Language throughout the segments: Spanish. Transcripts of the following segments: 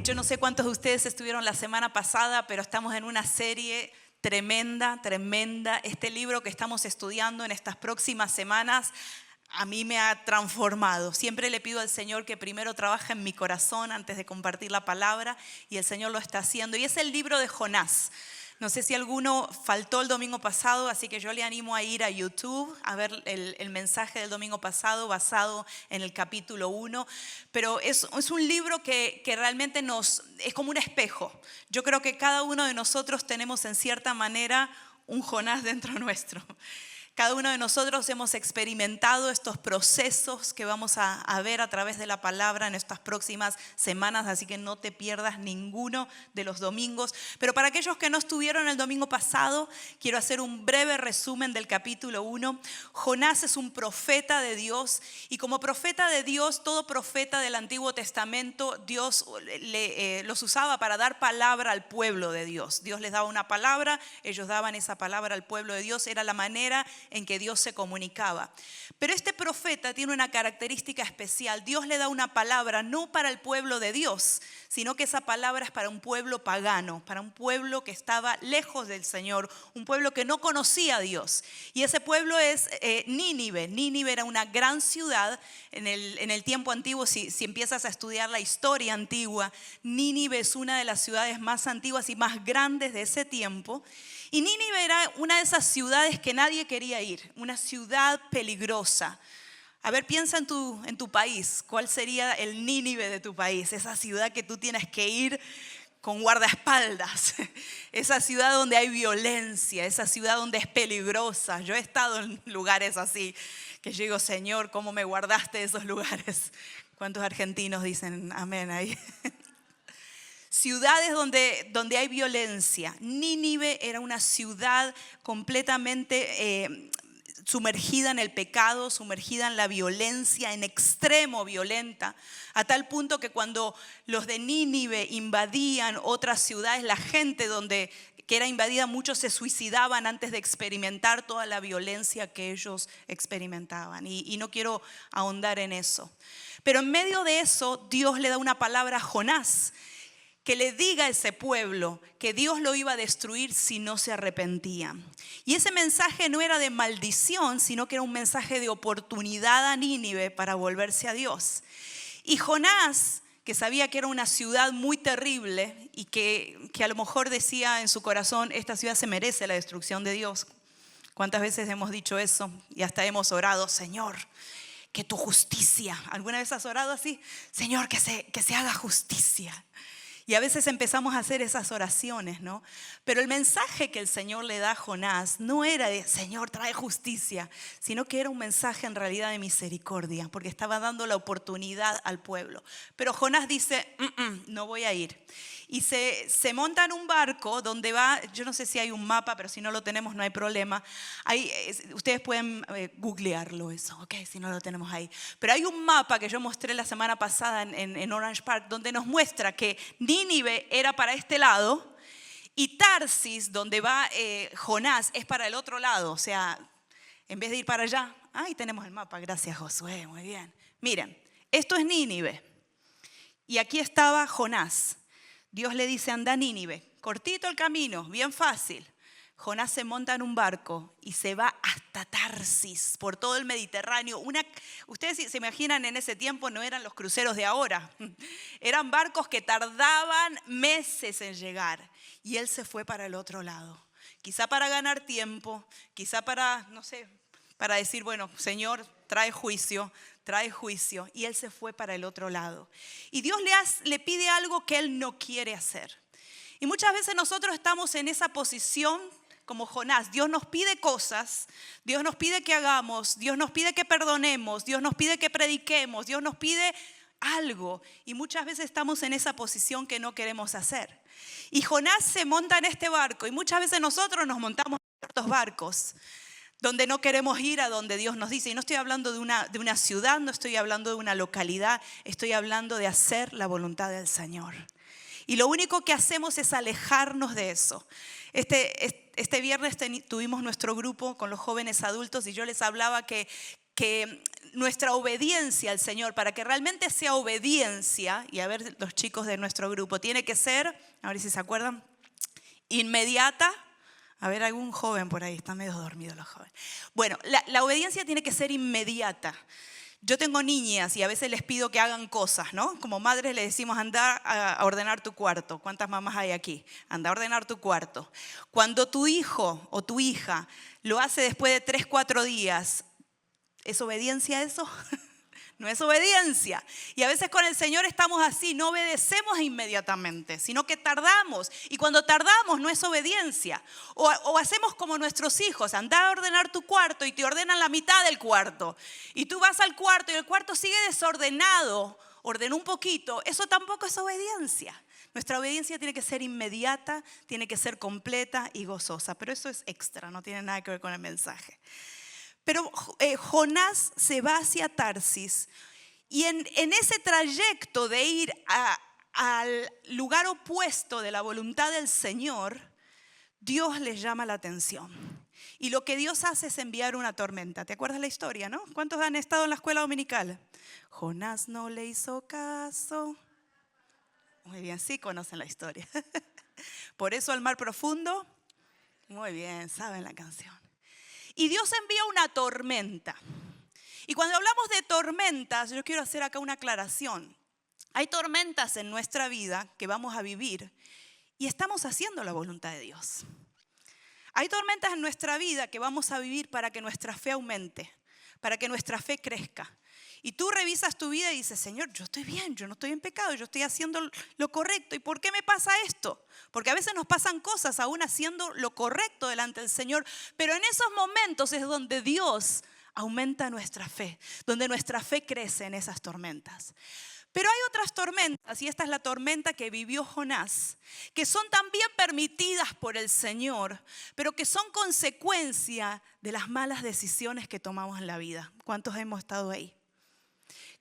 Yo no sé cuántos de ustedes estuvieron la semana pasada, pero estamos en una serie tremenda. Este libro que estamos estudiando en estas próximas semanas a mí me ha transformado. Siempre le pido al Señor que primero trabaje en mi corazón antes de compartir la palabra, y el Señor lo está haciendo. Y es el libro de Jonás. No sé si alguno faltó el domingo pasado, así que yo le animo a ir a YouTube a ver el mensaje del domingo pasado basado en el capítulo 1. Pero es un libro que realmente es como un espejo. Yo creo que cada uno de nosotros tenemos en cierta manera un Jonás dentro nuestro. Cada uno de nosotros hemos experimentado estos procesos que vamos a ver a través de la palabra en estas próximas semanas, así que no te pierdas ninguno de los domingos. Pero para aquellos que no estuvieron el domingo pasado, quiero hacer un breve resumen del capítulo 1. Jonás es un profeta de Dios, y como profeta de Dios, todo profeta del Antiguo Testamento, Dios los usaba para dar palabra al pueblo de Dios. Dios les daba una palabra, ellos daban esa palabra al pueblo de Dios, era la manera en que Dios se comunicaba. Pero este profeta tiene una característica especial. Dios le da una palabra no para el pueblo de Dios, sino que esa palabra es para un pueblo pagano, para un pueblo que estaba lejos del Señor, un pueblo que no conocía a Dios. Y ese pueblo es Nínive. Nínive era una gran ciudad en el tiempo antiguo. Si empiezas a estudiar la historia antigua, Nínive es una de las ciudades más antiguas y más grandes de ese tiempo. Y Nínive era una de esas ciudades que nadie quería ir, una ciudad peligrosa. A ver, piensa en tu país. ¿Cuál sería el Nínive de tu país? Esa ciudad que tú tienes que ir con guardaespaldas. Esa ciudad donde hay violencia, esa ciudad donde es peligrosa. Yo he estado en lugares así, que yo digo, Señor, ¿cómo me guardaste de esos lugares? ¿Cuántos argentinos dicen amén ahí? Ciudades donde hay violencia. Nínive era una ciudad completamente sumergida en el pecado, sumergida en la violencia, en extremo violenta, a tal punto que cuando los de Nínive invadían otras ciudades, la gente que era invadida, muchos se suicidaban antes de experimentar toda la violencia que ellos experimentaban. Y no quiero ahondar en eso. Pero en medio de eso, Dios le da una palabra a Jonás, que le diga a ese pueblo que Dios lo iba a destruir si no se arrepentían. Y ese mensaje no era de maldición, sino que era un mensaje de oportunidad a Nínive para volverse a Dios. Y Jonás, que sabía que era una ciudad muy terrible y que a lo mejor decía en su corazón, esta ciudad se merece la destrucción de Dios. ¿Cuántas veces hemos dicho eso? Y hasta hemos orado, Señor, que tu justicia. ¿Alguna vez has orado así? Señor, que se haga justicia. Y a veces empezamos a hacer esas oraciones, ¿no? Pero el mensaje que el Señor le da a Jonás no era de Señor, trae justicia, sino que era un mensaje en realidad de misericordia, porque estaba dando la oportunidad al pueblo. Pero Jonás dice, no voy a ir. Y se monta en un barco donde va, yo no sé si hay un mapa, pero si no lo tenemos no hay problema. Ustedes pueden googlearlo eso, ok, si no lo tenemos ahí. Pero hay un mapa que yo mostré la semana pasada en Orange Park, donde nos muestra que Nínive era para este lado y Tarsis, donde va Jonás, es para el otro lado. O sea, en vez de ir para allá, ahí tenemos el mapa, gracias Josué, muy bien. Miren, esto es Nínive y aquí estaba Jonás. Dios le dice, anda a Nínive, cortito el camino, bien fácil. Jonás se monta en un barco y se va hasta Tarsis, por todo el Mediterráneo. Ustedes se imaginan, en ese tiempo no eran los cruceros de ahora. Eran barcos que tardaban meses en llegar. Y él se fue para el otro lado. Quizá para ganar tiempo, quizá para, no sé, para decir, bueno, Señor, trae juicio. Y él se fue para el otro lado. Y Dios le pide algo que él no quiere hacer. Y muchas veces nosotros estamos en esa posición como Jonás. Dios nos pide cosas, Dios nos pide que hagamos, Dios nos pide que perdonemos, Dios nos pide que prediquemos, Dios nos pide algo. Y muchas veces estamos en esa posición que no queremos hacer. Y Jonás se monta en este barco y muchas veces nosotros nos montamos en estos barcos donde no queremos ir a donde Dios nos dice. Y no estoy hablando de una ciudad, no estoy hablando de una localidad, estoy hablando de hacer la voluntad del Señor. Y lo único que hacemos es alejarnos de eso. Este viernes tuvimos nuestro grupo con los jóvenes adultos y yo les hablaba que que nuestra obediencia al Señor, para que realmente sea obediencia, y a ver los chicos de nuestro grupo, tiene que ser, a ver si se acuerdan, inmediata. A ver, algún joven por ahí, están medio dormidos los jóvenes. Bueno, la obediencia tiene que ser inmediata. Yo tengo niñas y a veces les pido que hagan cosas, ¿no? Como madres les decimos, anda a ordenar tu cuarto. ¿Cuántas mamás hay aquí? Anda a ordenar tu cuarto. Cuando tu hijo o tu hija lo hace después de 3, 4 días, ¿es obediencia eso? No es obediencia. Y a veces con el Señor estamos así, no obedecemos inmediatamente, sino que tardamos. Y cuando tardamos no es obediencia. O hacemos como nuestros hijos, anda a ordenar tu cuarto y te ordenan la mitad del cuarto. Y tú vas al cuarto y el cuarto sigue desordenado, ordenó un poquito. Eso tampoco es obediencia. Nuestra obediencia tiene que ser inmediata, tiene que ser completa y gozosa. Pero eso es extra, no tiene nada que ver con el mensaje. Pero Jonás se va hacia Tarsis y en ese trayecto de ir al lugar opuesto de la voluntad del Señor, Dios les llama la atención. Y lo que Dios hace es enviar una tormenta. ¿Te acuerdas la historia, no? ¿Cuántos han estado en la escuela dominical? Jonás no le hizo caso. Muy bien, sí conocen la historia. Por eso al mar profundo. Muy bien, saben la canción. Y Dios envía una tormenta. Y cuando hablamos de tormentas, yo quiero hacer acá una aclaración. Hay tormentas en nuestra vida que vamos a vivir y estamos haciendo la voluntad de Dios. Hay tormentas en nuestra vida que vamos a vivir para que nuestra fe aumente, para que nuestra fe crezca. Y tú revisas tu vida y dices, Señor, yo estoy bien, yo no estoy en pecado, yo estoy haciendo lo correcto. ¿Y por qué me pasa esto? Porque a veces nos pasan cosas aún haciendo lo correcto delante del Señor. Pero en esos momentos es donde Dios aumenta nuestra fe, donde nuestra fe crece en esas tormentas. Pero hay otras tormentas, y esta es la tormenta que vivió Jonás, que son también permitidas por el Señor, pero que son consecuencia de las malas decisiones que tomamos en la vida. ¿Cuántos hemos estado ahí?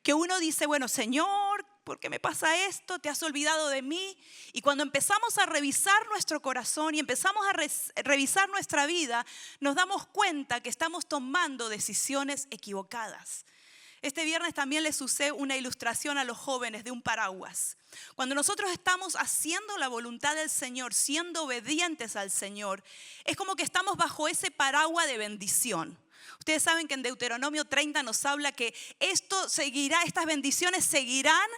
Que uno dice, bueno, Señor, ¿por qué me pasa esto? ¿Te has olvidado de mí? Y cuando empezamos a revisar nuestro corazón y empezamos a revisar nuestra vida, nos damos cuenta que estamos tomando decisiones equivocadas. Este viernes también les usé una ilustración a los jóvenes de un paraguas. Cuando nosotros estamos haciendo la voluntad del Señor, siendo obedientes al Señor, es como que estamos bajo ese paraguas de bendición. Ustedes saben que en Deuteronomio 30 nos habla que estas bendiciones seguirán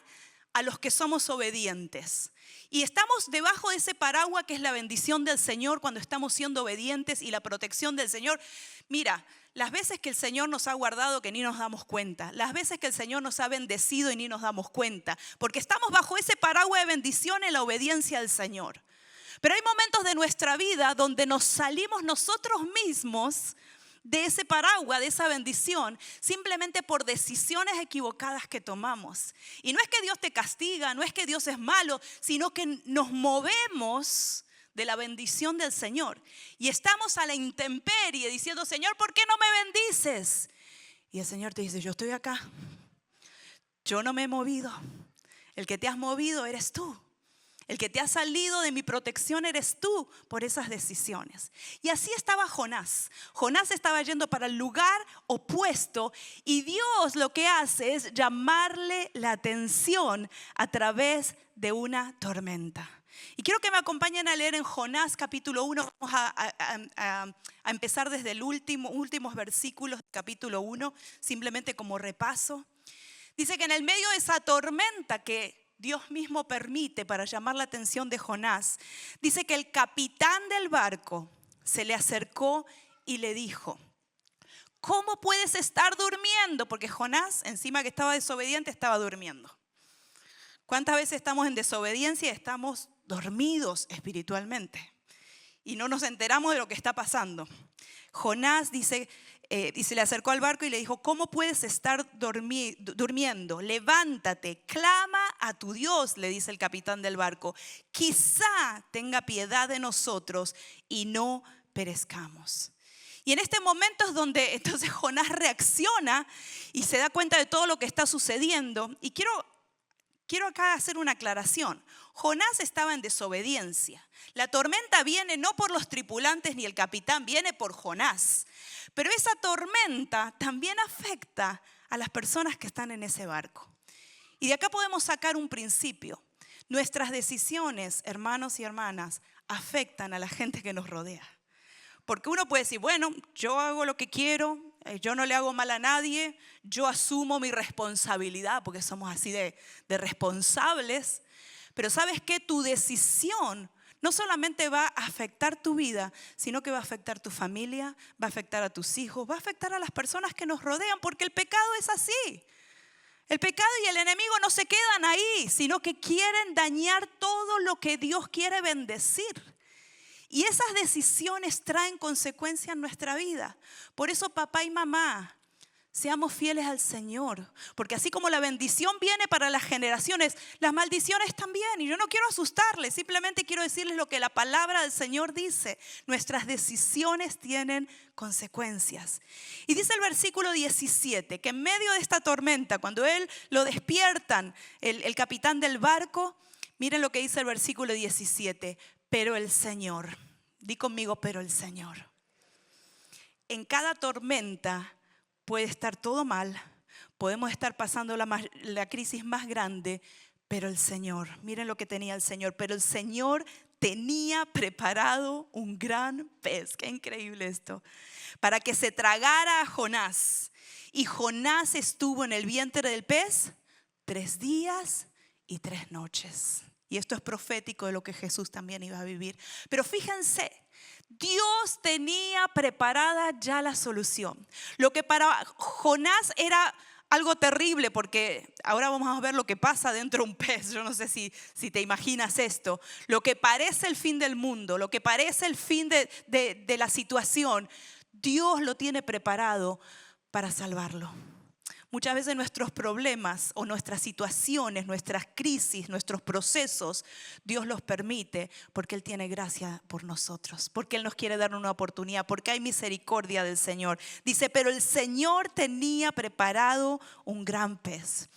a los que somos obedientes. Y estamos debajo de ese paraguas que es la bendición del Señor cuando estamos siendo obedientes y la protección del Señor. Mira, las veces que el Señor nos ha guardado que ni nos damos cuenta. Las veces que el Señor nos ha bendecido y ni nos damos cuenta. Porque estamos bajo ese paraguas de bendición en la obediencia al Señor. Pero hay momentos de nuestra vida donde nos salimos nosotros mismos de ese paraguas, de esa bendición, simplemente por decisiones equivocadas que tomamos. Y no es que Dios te castiga, no es que Dios es malo, sino que nos movemos de la bendición del Señor. Y estamos a la intemperie diciendo, Señor, ¿por qué no me bendices? Y el Señor te dice, yo estoy acá. Yo no me he movido. El que te has movido eres tú. El que te ha salido de mi protección eres tú por esas decisiones. Y así estaba Jonás. Jonás estaba yendo para el lugar opuesto y Dios lo que hace es llamarle la atención a través de una tormenta. Y quiero que me acompañen a leer en Jonás capítulo 1. Vamos a empezar desde los últimos versículos del capítulo 1, simplemente como repaso. Dice que en el medio de esa tormenta que Dios mismo permite para llamar la atención de Jonás, dice que el capitán del barco se le acercó y le dijo, ¿cómo puedes estar durmiendo? Porque Jonás, encima que estaba desobediente, estaba durmiendo. ¿Cuántas veces estamos en desobediencia y estamos dormidos espiritualmente? Y no nos enteramos de lo que está pasando. Jonás dice, y se le acercó al barco y le dijo, ¿cómo puedes estar durmiendo? Levántate, clama a tu Dios, le dice el capitán del barco. Quizá tenga piedad de nosotros y no perezcamos. Y en este momento es donde entonces Jonás reacciona y se da cuenta de todo lo que está sucediendo. Y quiero quiero acá hacer una aclaración. Jonás estaba en desobediencia. La tormenta viene no por los tripulantes ni el capitán, viene por Jonás. Pero esa tormenta también afecta a las personas que están en ese barco. Y de acá podemos sacar un principio. Nuestras decisiones, hermanos y hermanas, afectan a la gente que nos rodea. Porque uno puede decir, bueno, yo hago lo que quiero, yo no le hago mal a nadie, yo asumo mi responsabilidad, porque somos así de responsables. Pero ¿sabes qué? Tu decisión no solamente va a afectar tu vida, sino que va a afectar tu familia, va a afectar a tus hijos, va a afectar a las personas que nos rodean, porque el pecado es así. El pecado y el enemigo no se quedan ahí, sino que quieren dañar todo lo que Dios quiere bendecir. Y esas decisiones traen consecuencias en nuestra vida. Por eso, papá y mamá, seamos fieles al Señor. Porque así como la bendición viene para las generaciones, las maldiciones también. Y yo no quiero asustarles, simplemente quiero decirles lo que la palabra del Señor dice. Nuestras decisiones tienen consecuencias. Y dice el versículo 17, que en medio de esta tormenta, cuando él lo despiertan, el capitán del barco, miren lo que dice el versículo 17. Pero el Señor, di conmigo, pero el Señor. En cada tormenta puede estar todo mal, podemos estar pasando la crisis más grande, pero el Señor, miren lo que tenía el Señor, pero el Señor tenía preparado un gran pez, qué increíble esto, para que se tragara a Jonás. Y Jonás estuvo en el vientre del pez 3 días y 3 noches. Y esto es profético de lo que Jesús también iba a vivir. Pero fíjense, Dios tenía preparada ya la solución. Lo que para Jonás era algo terrible, porque ahora vamos a ver lo que pasa dentro de un pez. Yo no sé si te imaginas esto. Lo que parece el fin del mundo, lo que parece el fin de la situación, Dios lo tiene preparado para salvarlo. Muchas veces nuestros problemas o nuestras situaciones, nuestras crisis, nuestros procesos, Dios los permite porque Él tiene gracia por nosotros, porque Él nos quiere dar una oportunidad, porque hay misericordia del Señor. Dice, pero el Señor tenía preparado un gran pez.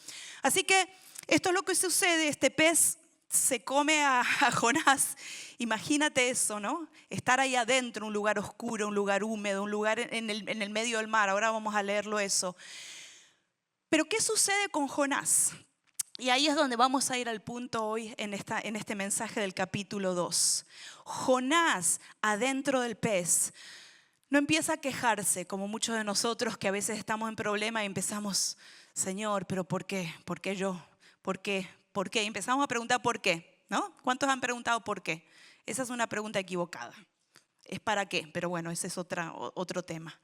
Así que esto es lo que sucede, este pez se come a Jonás. Imagínate eso, ¿no? Estar ahí adentro, un lugar oscuro, un lugar húmedo, un lugar en el medio del mar. Ahora vamos a leerlo eso. Pero ¿qué sucede con Jonás? Y ahí es donde vamos a ir al punto hoy en este mensaje del capítulo 2. Jonás, adentro del pez, no empieza a quejarse como muchos de nosotros que a veces estamos en problema y empezamos, Señor, ¿pero por qué? ¿Por qué yo? ¿Por qué? ¿Por qué? Y empezamos a preguntar por qué, ¿no? ¿Cuántos han preguntado por qué? Esa es una pregunta equivocada. ¿Es para qué? Pero bueno, ese es otro tema.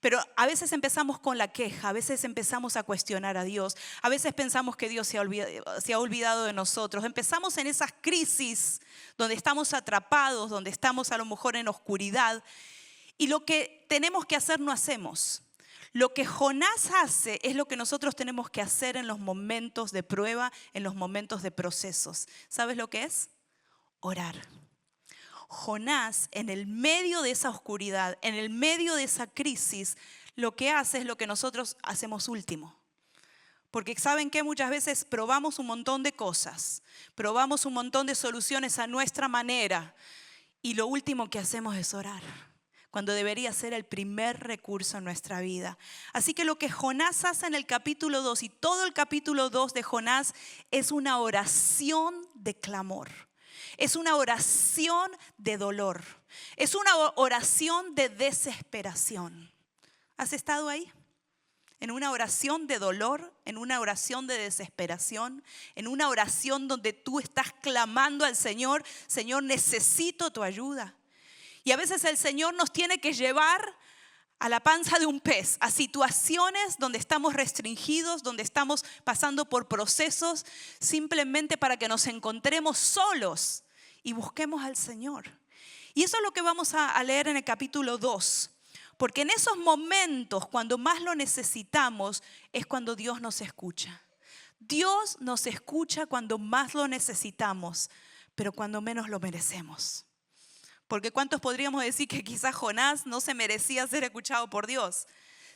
Pero a veces empezamos con la queja, a veces empezamos a cuestionar a Dios, a veces pensamos que Dios se ha olvidado de nosotros. Empezamos en esas crisis donde estamos atrapados, donde estamos a lo mejor en oscuridad. Y lo que tenemos que hacer no hacemos. Lo que Jonás hace es lo que nosotros tenemos que hacer en los momentos de prueba, en los momentos de procesos. ¿Sabes lo que es? Orar. Jonás, en el medio de esa oscuridad, en el medio de esa crisis, lo que hace es lo que nosotros hacemos último. Porque ¿saben qué? Muchas veces probamos un montón de cosas, probamos un montón de soluciones a nuestra manera y lo último que hacemos es orar, cuando debería ser el primer recurso en nuestra vida. Así que lo que Jonás hace en el capítulo 2 y todo el capítulo 2 de Jonás es una oración de clamor. Es una oración de dolor. Es una oración de desesperación. ¿Has estado ahí? En una oración de dolor, en una oración de desesperación, en una oración donde tú estás clamando al Señor, Señor, necesito tu ayuda. Y a veces el Señor nos tiene que llevar a la panza de un pez, a situaciones donde estamos restringidos, donde estamos pasando por procesos, simplemente para que nos encontremos solos y busquemos al Señor. Y eso es lo que vamos a leer en el capítulo 2. Porque en esos momentos, cuando más lo necesitamos, es cuando Dios nos escucha. Dios nos escucha cuando más lo necesitamos, pero cuando menos lo merecemos. Porque ¿cuántos podríamos decir que quizás Jonás no se merecía ser escuchado por Dios?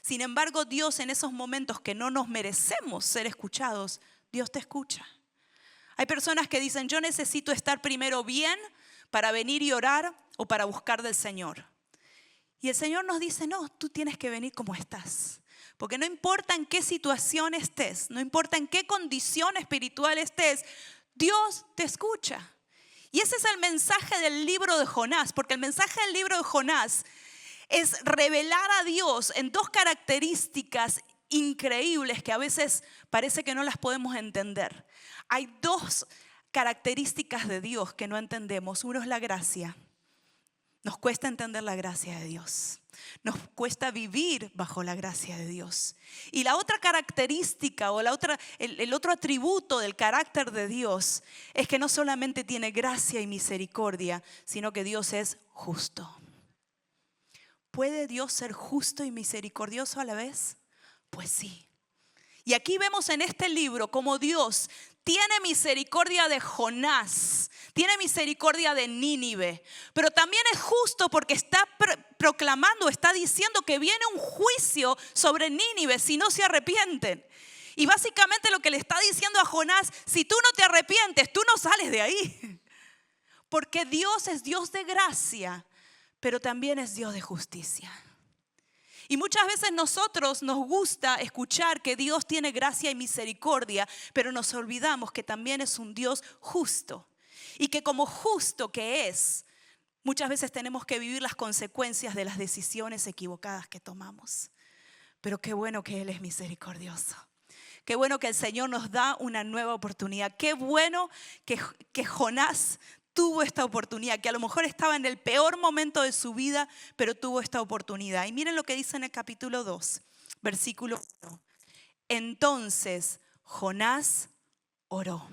Sin embargo, Dios en esos momentos que no nos merecemos ser escuchados, Dios te escucha. Hay personas que dicen, yo necesito estar primero bien para venir y orar o para buscar del Señor. Y el Señor nos dice, no, tú tienes que venir como estás. Porque no importa en qué situación estés, no importa en qué condición espiritual estés, Dios te escucha. Y ese es el mensaje del libro de Jonás, porque el mensaje del libro de Jonás es revelar a Dios en dos características increíbles que a veces parece que no las podemos entender. Hay dos características de Dios que no entendemos. Uno es la gracia. Nos cuesta entender la gracia de Dios. Nos cuesta vivir bajo la gracia de Dios. Y la otra característica o el otro atributo del carácter de Dios es que no solamente tiene gracia y misericordia, sino que Dios es justo. ¿Puede Dios ser justo y misericordioso a la vez? Pues sí. Y aquí vemos en este libro cómo Dios tiene misericordia de Jonás, tiene misericordia de Nínive, pero también es justo porque está proclamando, está diciendo que viene un juicio sobre Nínive si no se arrepienten. Y básicamente lo que le está diciendo a Jonás, si tú no te arrepientes, tú no sales de ahí. Porque Dios es Dios de gracia, pero también es Dios de justicia. Y muchas veces nosotros nos gusta escuchar que Dios tiene gracia y misericordia, pero nos olvidamos que también es un Dios justo. Y que como justo que es, muchas veces tenemos que vivir las consecuencias de las decisiones equivocadas que tomamos. Pero qué bueno que Él es misericordioso. Qué bueno que el Señor nos da una nueva oportunidad. Qué bueno que Jonás tuvo esta oportunidad, que a lo mejor estaba en el peor momento de su vida, pero tuvo esta oportunidad. Y miren lo que dice en el capítulo 2, versículo 1. Entonces Jonás oró.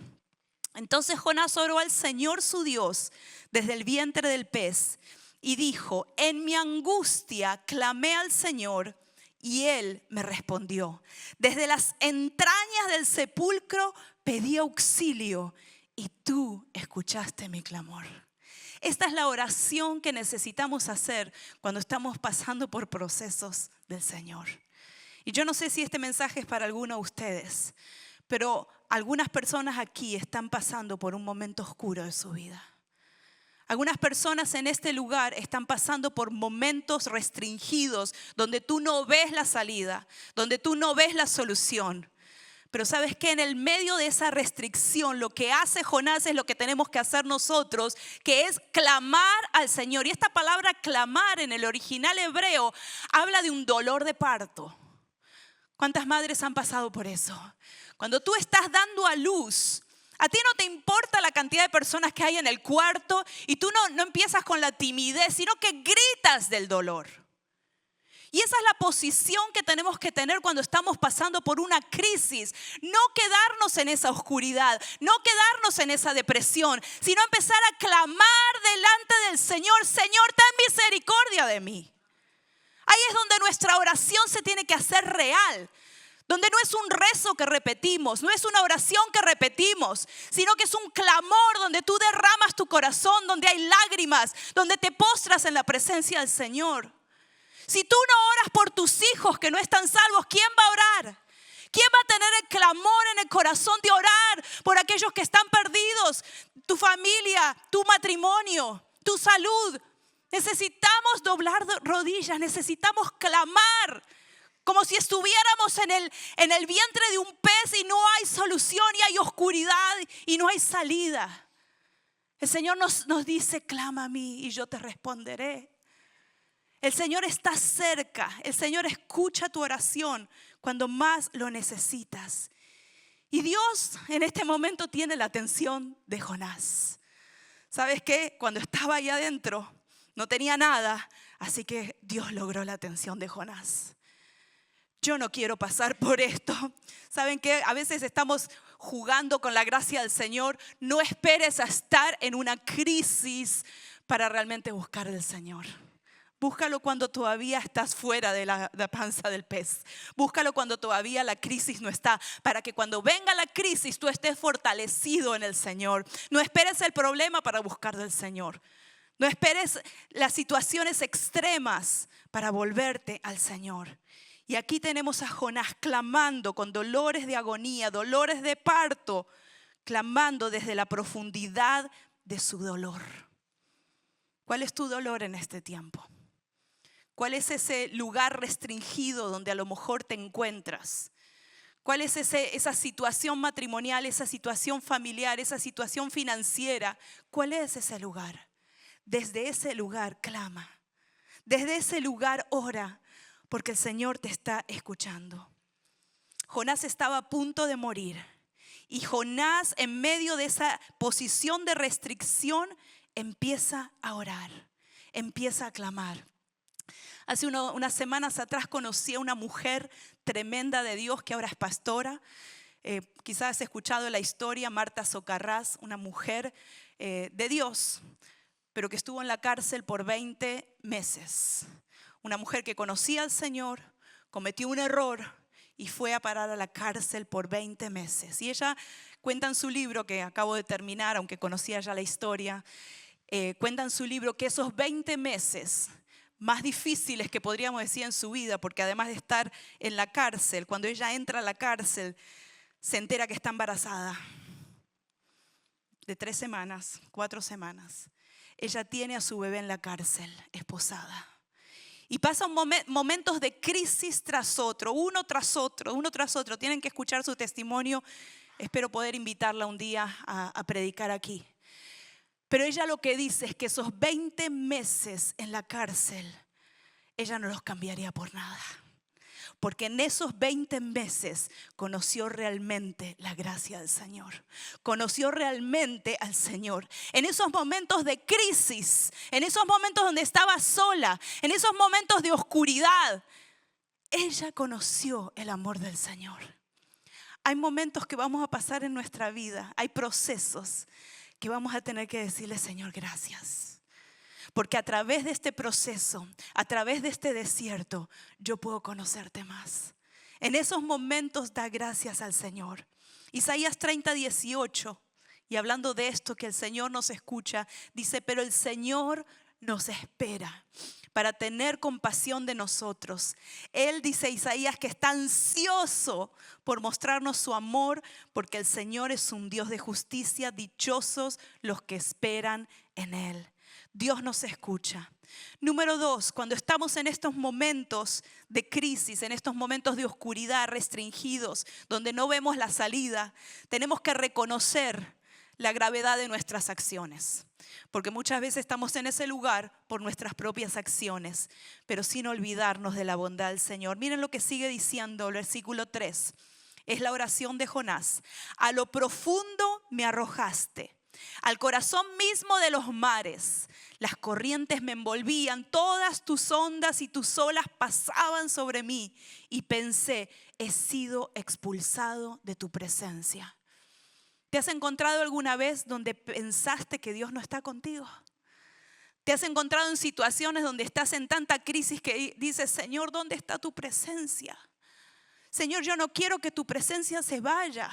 Entonces Jonás oró al Señor su Dios desde el vientre del pez y dijo, en mi angustia clamé al Señor y Él me respondió. Desde las entrañas del sepulcro pedí auxilio y tú escuchaste mi clamor. Esta es la oración que necesitamos hacer cuando estamos pasando por procesos del Señor. Y yo no sé si este mensaje es para alguno de ustedes, pero algunas personas aquí están pasando por un momento oscuro de su vida. Algunas personas en este lugar están pasando por momentos restringidos donde tú no ves la salida, donde tú no ves la solución. Pero ¿sabes qué? En el medio de esa restricción, lo que hace Jonás es lo que tenemos que hacer nosotros, que es clamar al Señor. Y esta palabra clamar en el original hebreo habla de un dolor de parto. ¿Cuántas madres han pasado por eso? Cuando tú estás dando a luz, a ti no te importa la cantidad de personas que hay en el cuarto y tú no empiezas con la timidez, sino que gritas del dolor. Y esa es la posición que tenemos que tener cuando estamos pasando por una crisis. No quedarnos en esa oscuridad, no quedarnos en esa depresión, sino empezar a clamar delante del Señor. Señor, ten misericordia de mí. Ahí es donde nuestra oración se tiene que hacer real. Donde no es un rezo que repetimos, no es una oración que repetimos, sino que es un clamor donde tú derramas tu corazón, donde hay lágrimas, donde te postras en la presencia del Señor. Si tú no oras por tus hijos que no están salvos, ¿quién va a orar? ¿Quién va a tener el clamor en el corazón de orar por aquellos que están perdidos? Tu familia, tu matrimonio, tu salud. Necesitamos doblar rodillas, necesitamos clamar. Como si estuviéramos en el vientre de un pez y no hay solución y hay oscuridad y no hay salida. El Señor nos dice, clama a mí y yo te responderé. El Señor está cerca. El Señor escucha tu oración cuando más lo necesitas. Y Dios en este momento tiene la atención de Jonás. ¿Sabes qué? Cuando estaba ahí adentro no tenía nada, así que Dios logró la atención de Jonás. Yo no quiero pasar por esto. ¿Saben qué? A veces estamos jugando con la gracia del Señor. No esperes a estar en una crisis para realmente buscar al Señor. Búscalo cuando todavía estás fuera de la panza del pez. Búscalo cuando todavía la crisis no está, para que cuando venga la crisis tú estés fortalecido en el Señor. No esperes el problema para buscar del Señor. No esperes las situaciones extremas para volverte al Señor. Y aquí tenemos a Jonás clamando con dolores de agonía, dolores de parto, clamando desde la profundidad de su dolor. ¿Cuál es tu dolor en este tiempo? ¿Cuál es ese lugar restringido donde a lo mejor te encuentras? ¿Cuál es esa situación matrimonial, esa situación familiar, esa situación financiera? ¿Cuál es ese lugar? Desde ese lugar clama. Desde ese lugar ora, porque el Señor te está escuchando. Jonás estaba a punto de morir. Y Jonás, en medio de esa posición de restricción, empieza a orar, empieza a clamar. Hace unas semanas atrás conocí a una mujer tremenda de Dios que ahora es pastora. Quizás has escuchado la historia, Marta Socarrás, una mujer de Dios, pero que estuvo en la cárcel por 20 meses. Una mujer que conocía al Señor, cometió un error y fue a parar a la cárcel por 20 meses. Y ella cuenta en su libro, que acabo de terminar, aunque conocía ya la historia, cuenta en su libro que esos 20 meses más difíciles que podríamos decir en su vida, porque además de estar en la cárcel, cuando ella entra a la cárcel, se entera que está embarazada de 3 semanas, 4 semanas. Ella tiene a su bebé en la cárcel, esposada. Y pasan momentos de crisis tras otro, uno tras otro, uno tras otro. Tienen que escuchar su testimonio. Espero poder invitarla un día a predicar aquí. Pero ella lo que dice es que esos 20 meses en la cárcel, ella no los cambiaría por nada. Porque en esos 20 meses conoció realmente la gracia del Señor. Conoció realmente al Señor. En esos momentos de crisis, en esos momentos donde estaba sola, en esos momentos de oscuridad, ella conoció el amor del Señor. Hay momentos que vamos a pasar en nuestra vida, hay procesos que vamos a tener que decirle, Señor, gracias. Porque a través de este proceso, a través de este desierto, yo puedo conocerte más. En esos momentos da gracias al Señor. Isaías 30:18, y hablando de esto que el Señor nos escucha, dice, pero el Señor nos espera para tener compasión de nosotros. Él, dice Isaías, que está ansioso por mostrarnos su amor, porque el Señor es un Dios de justicia. Dichosos los que esperan en Él. Dios nos escucha. Número 2, cuando estamos en estos momentos de crisis, en estos momentos de oscuridad, restringidos, donde no vemos la salida, tenemos que reconocer la gravedad de nuestras acciones. Porque muchas veces estamos en ese lugar por nuestras propias acciones, pero sin olvidarnos de la bondad del Señor. Miren lo que sigue diciendo el versículo 3. Es la oración de Jonás. A lo profundo me arrojaste, al corazón mismo de los mares. Las corrientes me envolvían, todas tus ondas y tus olas pasaban sobre mí. Y pensé, he sido expulsado de tu presencia. ¿Te has encontrado alguna vez donde pensaste que Dios no está contigo? ¿Te has encontrado en situaciones donde estás en tanta crisis que dices, Señor, ¿dónde está tu presencia? Señor, yo no quiero que tu presencia se vaya.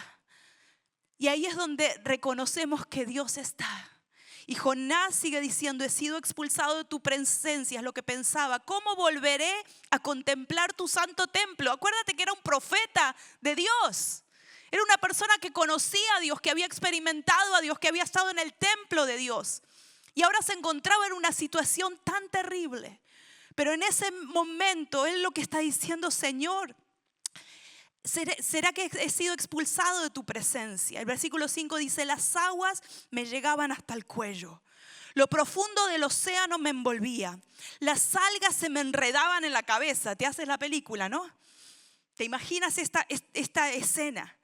Y ahí es donde reconocemos que Dios está. Y Jonás sigue diciendo, he sido expulsado de tu presencia, es lo que pensaba. ¿Cómo volveré a contemplar tu santo templo? Acuérdate que era un profeta de Dios. Era una persona que conocía a Dios, que había experimentado a Dios, que había estado en el templo de Dios. Y ahora se encontraba en una situación tan terrible. Pero en ese momento él lo que está diciendo, Señor, ¿será que he sido expulsado de tu presencia? El versículo 5 dice, las aguas me llegaban hasta el cuello. Lo profundo del océano me envolvía. Las algas se me enredaban en la cabeza. Te haces la película, ¿no? ¿Te imaginas esta escena?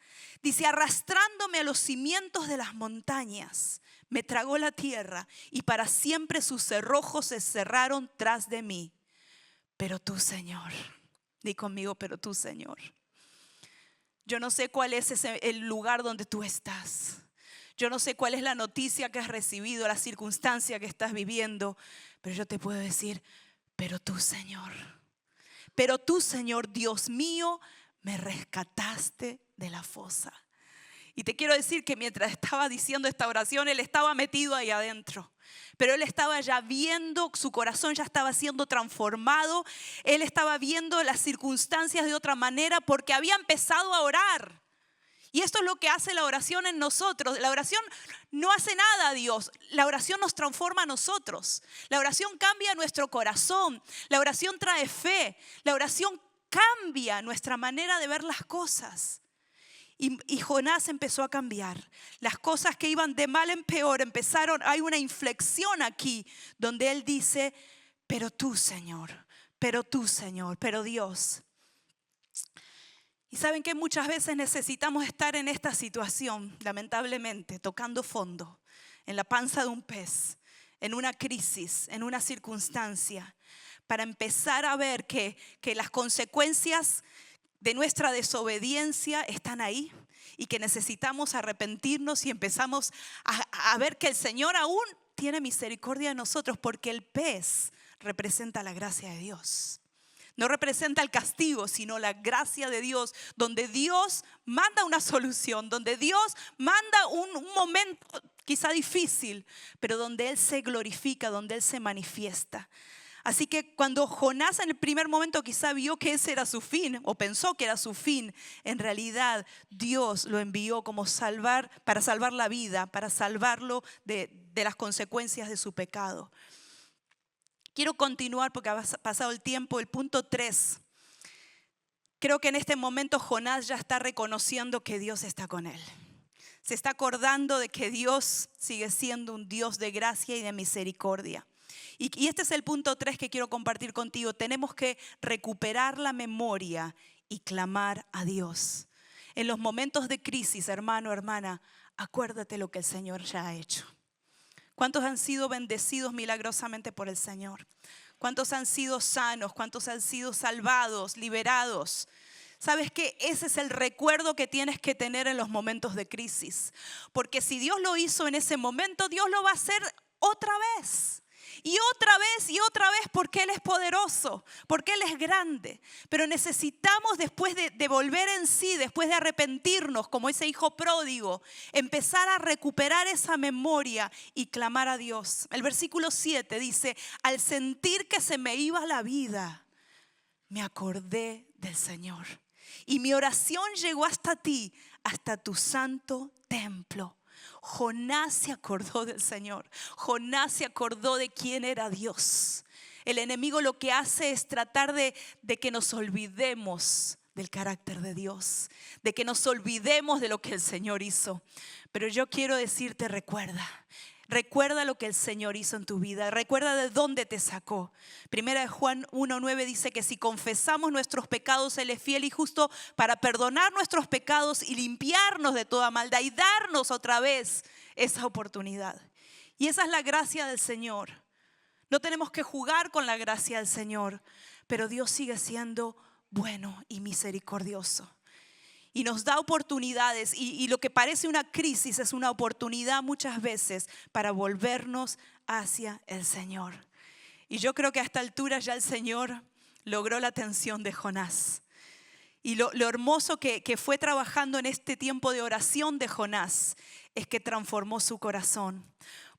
Dice, arrastrándome a los cimientos de las montañas, me tragó la tierra y para siempre sus cerrojos se cerraron tras de mí. Pero tú, Señor, di conmigo, pero tú, Señor. Yo no sé cuál es el lugar donde tú estás. Yo no sé cuál es la noticia que has recibido, la circunstancia que estás viviendo. Pero yo te puedo decir, pero tú, Señor. Pero tú, Señor, Dios mío, me rescataste de la fosa. Y te quiero decir que mientras estaba diciendo esta oración, él estaba metido ahí adentro. Pero él estaba ya viendo, su corazón ya estaba siendo transformado. Él estaba viendo las circunstancias de otra manera porque había empezado a orar. Y esto es lo que hace la oración en nosotros. La oración no hace nada a Dios. La oración nos transforma a nosotros. La oración cambia nuestro corazón. La oración trae fe. La oración cambia nuestra manera de ver las cosas. Y Jonás empezó a cambiar. Las cosas que iban de mal en peor empezaron. Hay una inflexión aquí donde él dice, pero tú, Señor, pero Dios. Y saben que muchas veces necesitamos estar en esta situación, lamentablemente, tocando fondo, en la panza de un pez, en una crisis, en una circunstancia, para empezar a ver que las consecuencias de nuestra desobediencia están ahí y que necesitamos arrepentirnos y empezamos a ver que el Señor aún tiene misericordia de nosotros, porque el pez representa la gracia de Dios. No representa el castigo, sino la gracia de Dios, donde Dios manda una solución, donde Dios manda un momento quizá difícil, pero donde Él se glorifica, donde Él se manifiesta. Así que cuando Jonás en el primer momento quizá vio que ese era su fin, o pensó que era su fin, en realidad Dios lo envió como para salvar la vida, para salvarlo de las consecuencias de su pecado. Quiero continuar porque ha pasado el tiempo. El punto 3. Creo que en este momento Jonás ya está reconociendo que Dios está con él. Se está acordando de que Dios sigue siendo un Dios de gracia y de misericordia. Y este es el punto 3 que quiero compartir contigo. Tenemos que recuperar la memoria y clamar a Dios. En los momentos de crisis, hermano, hermana, acuérdate lo que el Señor ya ha hecho. ¿Cuántos han sido bendecidos milagrosamente por el Señor? ¿Cuántos han sido sanos? ¿Cuántos han sido salvados, liberados? ¿Sabes qué? Ese es el recuerdo que tienes que tener en los momentos de crisis. Porque si Dios lo hizo en ese momento, Dios lo va a hacer otra vez. Y otra vez, porque Él es poderoso, porque Él es grande. Pero necesitamos, después de volver en sí, después de arrepentirnos como ese hijo pródigo, empezar a recuperar esa memoria y clamar a Dios. El versículo 7 dice, al sentir que se me iba la vida, me acordé del Señor. Y mi oración llegó hasta ti, hasta tu santo templo. Jonás se acordó del Señor. Jonás se acordó de quién era Dios. El enemigo lo que hace es tratar de que nos olvidemos del carácter de Dios, de que nos olvidemos de lo que el Señor hizo. Pero yo quiero decirte, recuerda lo que el Señor hizo en tu vida. Recuerda de dónde te sacó. Primera de Juan 1:9 dice que si confesamos nuestros pecados, Él es fiel y justo para perdonar nuestros pecados y limpiarnos de toda maldad y darnos otra vez esa oportunidad. Y esa es la gracia del Señor. No tenemos que jugar con la gracia del Señor, pero Dios sigue siendo bueno y misericordioso. Y nos da oportunidades y lo que parece una crisis es una oportunidad muchas veces para volvernos hacia el Señor. Y yo creo que a esta altura ya el Señor logró la atención de Jonás. Y lo hermoso que fue trabajando en este tiempo de oración de Jonás es que transformó su corazón.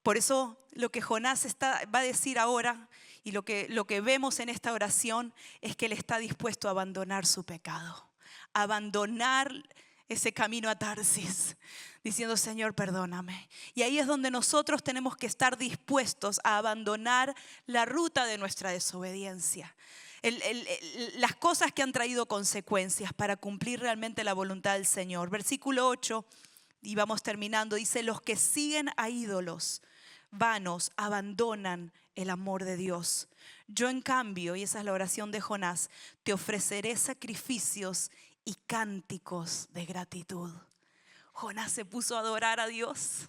Por eso lo que Jonás va a decir ahora y lo que vemos en esta oración es que él está dispuesto a abandonar su pecado. Abandonar ese camino a Tarsis, diciendo, Señor, perdóname. Y ahí es donde nosotros tenemos que estar dispuestos a abandonar la ruta de nuestra desobediencia. Las cosas que han traído consecuencias para cumplir realmente la voluntad del Señor. Versículo 8, y vamos terminando, dice, los que siguen a ídolos vanos abandonan el amor de Dios. Yo en cambio, y esa es la oración de Jonás, te ofreceré sacrificios y cánticos de gratitud. Jonás se puso a adorar a Dios.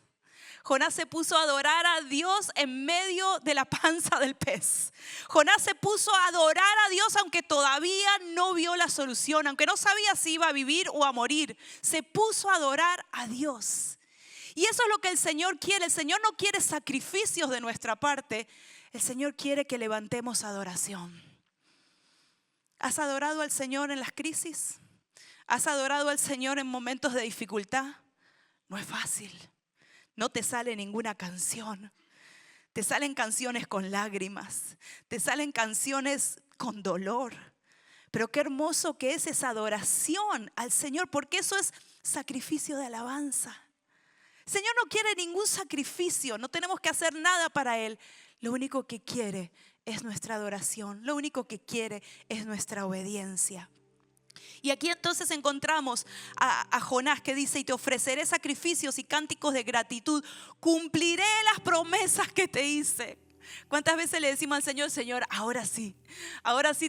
Jonás se puso a adorar a Dios en medio de la panza del pez. Jonás se puso a adorar a Dios aunque todavía no vio la solución, aunque no sabía si iba a vivir o a morir. Se puso a adorar a Dios. Y eso es lo que el Señor quiere. El Señor no quiere sacrificios de nuestra parte. El Señor quiere que levantemos adoración. ¿Has adorado al Señor en las crisis? ¿Has adorado al Señor en momentos de dificultad? No es fácil. No te sale ninguna canción. Te salen canciones con lágrimas. Te salen canciones con dolor. Pero qué hermoso que es esa adoración al Señor, porque eso es sacrificio de alabanza. El Señor no quiere ningún sacrificio, no tenemos que hacer nada para Él. Lo único que quiere es nuestra adoración, lo único que quiere es nuestra obediencia. Y aquí entonces encontramos a Jonás que dice: y te ofreceré sacrificios y cánticos de gratitud, cumpliré las promesas que te hice. ¿Cuántas veces le decimos al Señor: Señor, ahora sí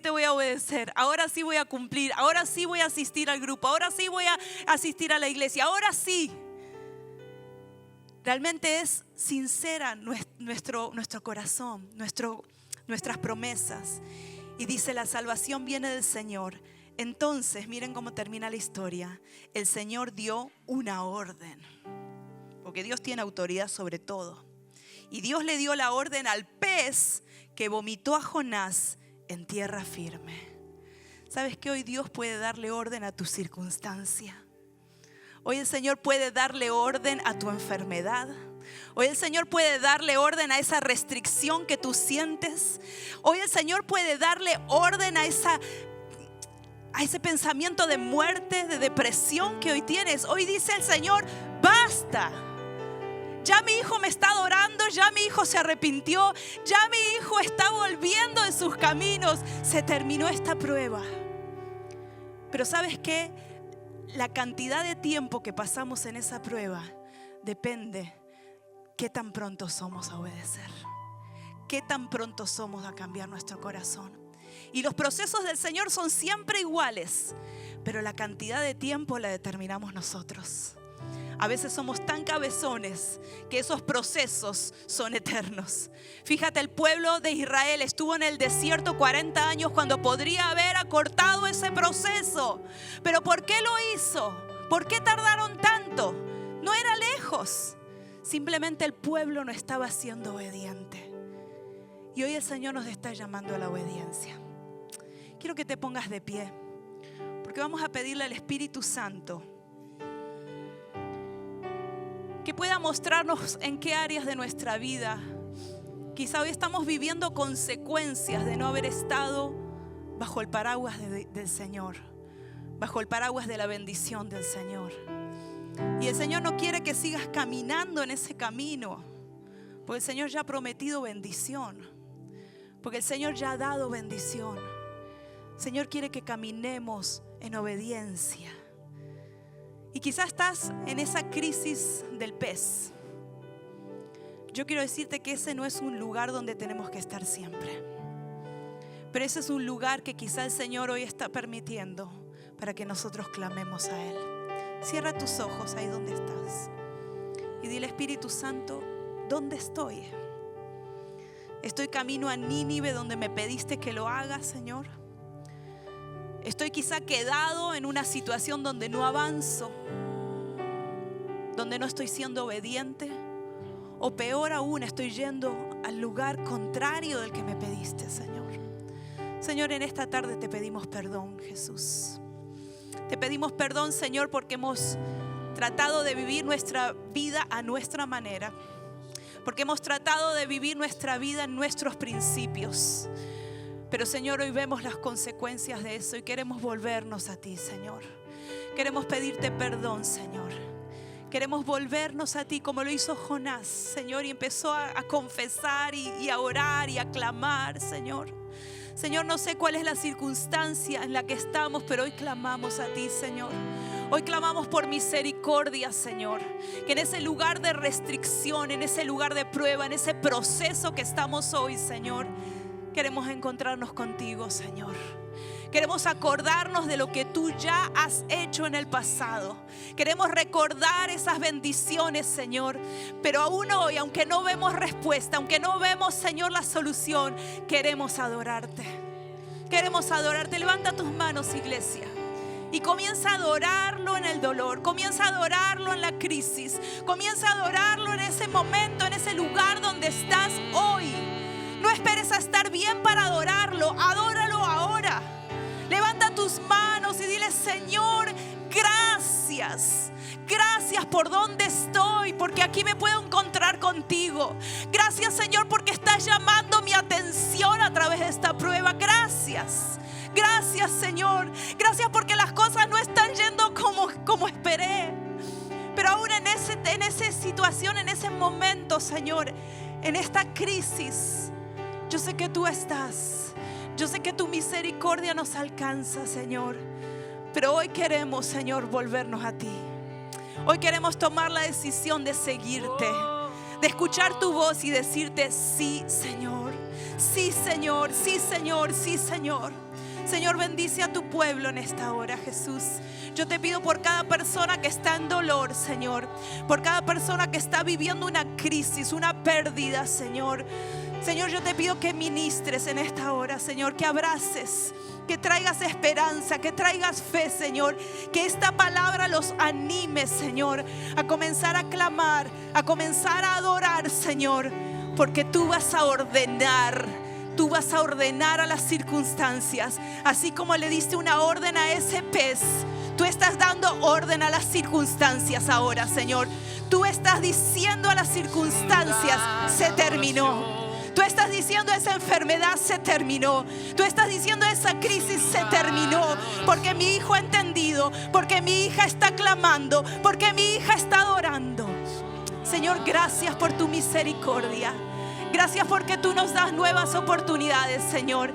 te voy a obedecer, ahora sí voy a cumplir, ahora sí voy a asistir al grupo, ahora sí voy a asistir a la iglesia, ahora sí? Realmente es sincera nuestro corazón, nuestras promesas. Y dice: la salvación viene del Señor. Entonces, miren cómo termina la historia. El Señor dio una orden, porque Dios tiene autoridad sobre todo. Y Dios le dio la orden al pez que vomitó a Jonás en tierra firme. ¿Sabes que hoy Dios puede darle orden a tu circunstancia? Hoy el Señor puede darle orden a tu enfermedad. Hoy el Señor puede darle orden a esa restricción que tú sientes. Hoy el Señor puede darle orden a ese pensamiento de muerte, de depresión que hoy tienes. Hoy dice el Señor: basta. Ya mi hijo me está adorando, ya mi hijo se arrepintió, ya mi hijo está volviendo en sus caminos. Se terminó esta prueba. Pero ¿sabes qué? La cantidad de tiempo que pasamos en esa prueba depende qué tan pronto somos a obedecer, qué tan pronto somos a cambiar nuestro corazón. Y los procesos del Señor son siempre iguales, pero la cantidad de tiempo la determinamos nosotros. A veces somos tan cabezones que esos procesos son eternos. Fíjate, el pueblo de Israel estuvo en el desierto 40 años cuando podría haber acortado ese proceso. Pero ¿por qué lo hizo? ¿Por qué tardaron tanto? No era lejos. Simplemente el pueblo no estaba siendo obediente. Y hoy el Señor nos está llamando a la obediencia. Quiero que te pongas de pie, porque vamos a pedirle al Espíritu Santo que pueda mostrarnos en qué áreas de nuestra vida quizá hoy estamos viviendo consecuencias de no haber estado bajo el paraguas del Señor, bajo el paraguas de la bendición del Señor. Y el Señor no quiere que sigas caminando en ese camino, porque el Señor ya ha prometido bendición, porque el Señor ya ha dado bendición. El Señor quiere que caminemos en obediencia. Y quizás estás en esa crisis del pez. Yo quiero decirte que ese no es un lugar donde tenemos que estar siempre, pero ese es un lugar que quizá el Señor hoy está permitiendo para que nosotros clamemos a Él. Cierra tus ojos ahí donde estás y dile: Espíritu Santo, ¿dónde estoy? Estoy camino a Nínive, donde me pediste que lo haga, Señor. Estoy quizá quedado en una situación donde no avanzo, donde no estoy siendo obediente, o peor aún, estoy yendo al lugar contrario del que me pediste, Señor. Señor, en esta tarde te pedimos perdón, Jesús. Te pedimos perdón, Señor, porque hemos tratado de vivir nuestra vida a nuestra manera, porque hemos tratado de vivir nuestra vida en nuestros principios. Pero Señor, hoy vemos las consecuencias de eso y queremos volvernos a ti, Señor. Queremos pedirte perdón, Señor. Queremos volvernos a ti como lo hizo Jonás, Señor, y empezó a confesar y a orar y a clamar, Señor. Señor, no sé cuál es la circunstancia en la que estamos, pero hoy clamamos a ti, Señor. Hoy clamamos por misericordia, Señor. Que en ese lugar de restricción, en ese lugar de prueba, en ese proceso que estamos hoy, Señor, queremos encontrarnos contigo, Señor. Queremos acordarnos de lo que tú ya has hecho en el pasado. Queremos recordar esas bendiciones, Señor. Pero aún hoy, aunque no vemos respuesta, aunque no vemos, Señor, la solución, queremos adorarte. Queremos adorarte. Levanta tus manos, iglesia, y comienza a adorarlo en el dolor. Comienza a adorarlo en la crisis. Comienza a adorarlo en ese momento, en ese lugar donde estás hoy. No esperes a estar bien para adorarlo. Adóralo ahora. Levanta tus manos y dile: Señor, gracias. Gracias por donde estoy, porque aquí me puedo encontrar contigo. Gracias, Señor, porque estás llamando mi atención a través de esta prueba. Gracias. Gracias, Señor. Gracias porque las cosas no están yendo como esperé. Pero aún en esa situación, en ese momento, Señor, en esta crisis, yo sé que tú estás. Yo sé que tu misericordia nos alcanza, Señor. Pero hoy queremos, Señor, volvernos a ti. Hoy queremos tomar la decisión de seguirte, de escuchar tu voz y decirte: sí, Señor, sí, Señor, sí, Señor, sí, Señor. Señor, bendice a tu pueblo en esta hora, Jesús. Yo te pido por cada persona que está en dolor, Señor, por cada persona que está viviendo una crisis, una pérdida, Señor. Señor, yo te pido que ministres en esta hora, Señor, que abraces, que traigas esperanza, que traigas fe, Señor. Que esta palabra los anime, Señor, a comenzar a clamar, a comenzar a adorar, Señor, porque tú vas a ordenar. Tú vas a ordenar a las circunstancias. Así como le diste una orden a ese pez, tú estás dando orden a las circunstancias ahora, Señor. Tú estás diciendo a las circunstancias: se terminó. Tú estás diciendo: esa enfermedad se terminó. Tú estás diciendo: esa crisis se terminó. Porque mi hijo ha entendido. Porque mi hija está clamando. Porque mi hija está adorando. Señor, gracias por tu misericordia. Gracias porque tú nos das nuevas oportunidades, Señor.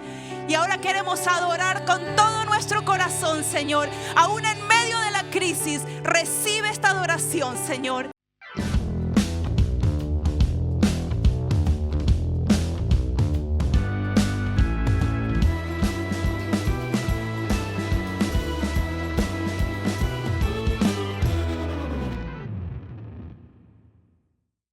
Y ahora queremos adorar con todo nuestro corazón, Señor. Aún en medio de la crisis, recibe esta adoración, Señor.